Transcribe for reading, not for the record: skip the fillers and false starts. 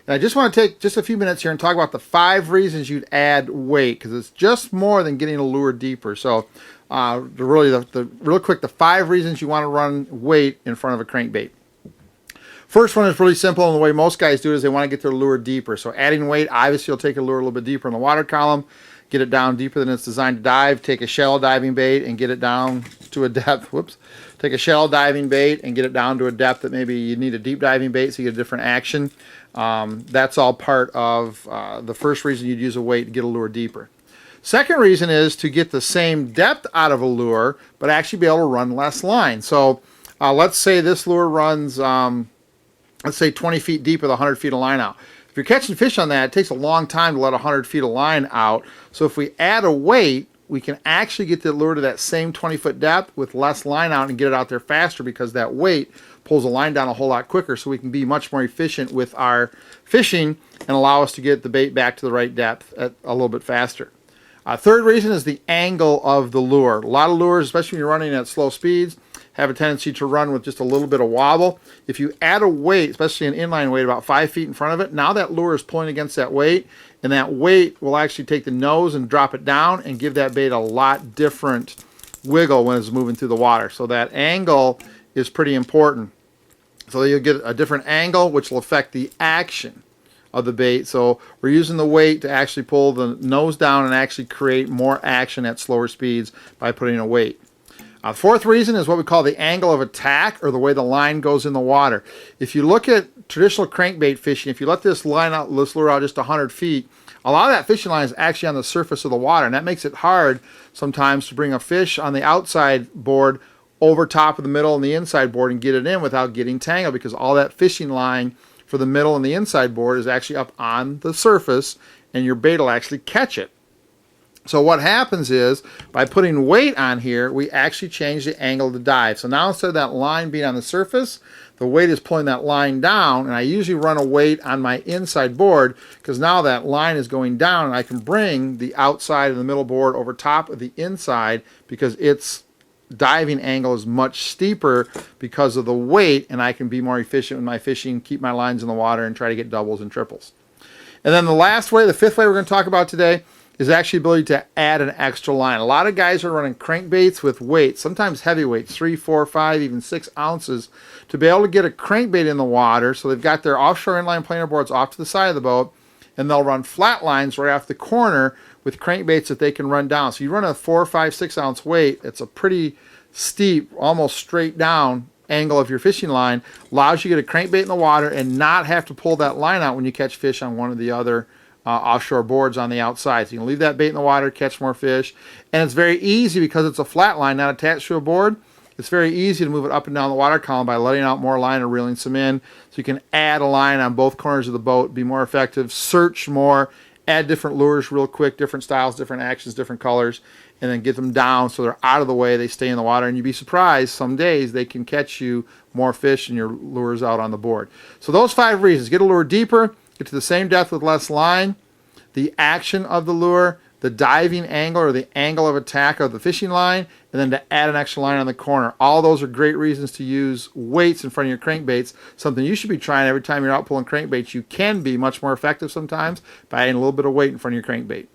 And I just want to take just a few minutes here and talk about the 5 reasons you'd add weight, because it's just more than getting a lure deeper. So real quick, the 5 reasons you want to run weight in front of a crankbait. First one is really simple, and the way most guys do it is they want to get their lure deeper. So adding weight, obviously you'll take a lure a little bit deeper in the water column, get it down deeper than it's designed to dive, take a shallow diving bait and get it down to a depth, take a shallow diving bait and get it down to a depth that maybe you need a deep diving bait so you get a different action. That's all part of the first reason you'd use a weight to get a lure deeper. Second reason is to get the same depth out of a lure, but actually be able to run less line. So let's say this lure runs, let's say 20 feet deep with 100 feet of line out. If you're catching fish on that, it takes a long time to let 100 feet of line out. So if we add a weight, we can actually get the lure to that same 20-foot depth with less line out and get it out there faster, because that weight pulls the line down a whole lot quicker, so we can be much more efficient with our fishing and allow us to get the bait back to the right depth a little bit faster. Third reason is the angle of the lure. A lot of lures, especially when you're running at slow speeds, have a tendency to run with just a little bit of wobble. If you add a weight, especially an inline weight about 5 feet in front of it, now that lure is pulling against that weight, and that weight will actually take the nose and drop it down and give that bait a lot different wiggle when it's moving through the water. So that angle is pretty important. So you'll get a different angle, which will affect the action of the bait. So we're using the weight to actually pull the nose down and actually create more action at slower speeds by putting a weight. Fourth reason is what we call the angle of attack, or the way the line goes in the water. If you look at traditional crankbait fishing, if you let this lure out just 100 feet, a lot of that fishing line is actually on the surface of the water, and that makes it hard sometimes to bring a fish on the outside board over top of the middle and the inside board and get it in without getting tangled, because all that fishing line for the middle and the inside board is actually up on the surface, and your bait will actually catch it. So what happens is, by putting weight on here, we actually change the angle of the dive. So now instead of that line being on the surface, the weight is pulling that line down, and I usually run a weight on my inside board, because now that line is going down and I can bring the outside of the middle board over top of the inside, because its diving angle is much steeper because of the weight, and I can be more efficient with my fishing, keep my lines in the water, and try to get doubles and triples. And then the last way, the fifth way we're going to talk about today, is actually the ability to add an extra line. A lot of guys are running crankbaits with weights, sometimes heavy weights, 3, 4, 5, even 6 ounces, to be able to get a crankbait in the water. So they've got their offshore inline planer boards off to the side of the boat, and they'll run flat lines right off the corner with crankbaits that they can run down. So you run a 4, 5, 6 ounce weight, it's a pretty steep, almost straight down angle of your fishing line, allows you to get a crankbait in the water and not have to pull that line out when you catch fish on one of the other offshore boards on the outside. So you can leave that bait in the water, catch more fish, and it's very easy because it's a flat line, not attached to a board. It's very easy to move it up and down the water column by letting out more line or reeling some in. So you can add a line on both corners of the boat, be more effective, search more, add different lures real quick, different styles, different actions, different colors, and then get them down so they're out of the way, they stay in the water, and you'd be surprised, some days they can catch you more fish and your lures out on the board. So those 5 reasons: get a lure deeper, get to the same depth with less line, the action of the lure, the diving angle or the angle of attack of the fishing line, and then to add an extra line on the corner. All those are great reasons to use weights in front of your crankbaits, something you should be trying every time you're out pulling crankbaits. You can be much more effective sometimes by adding a little bit of weight in front of your crankbait.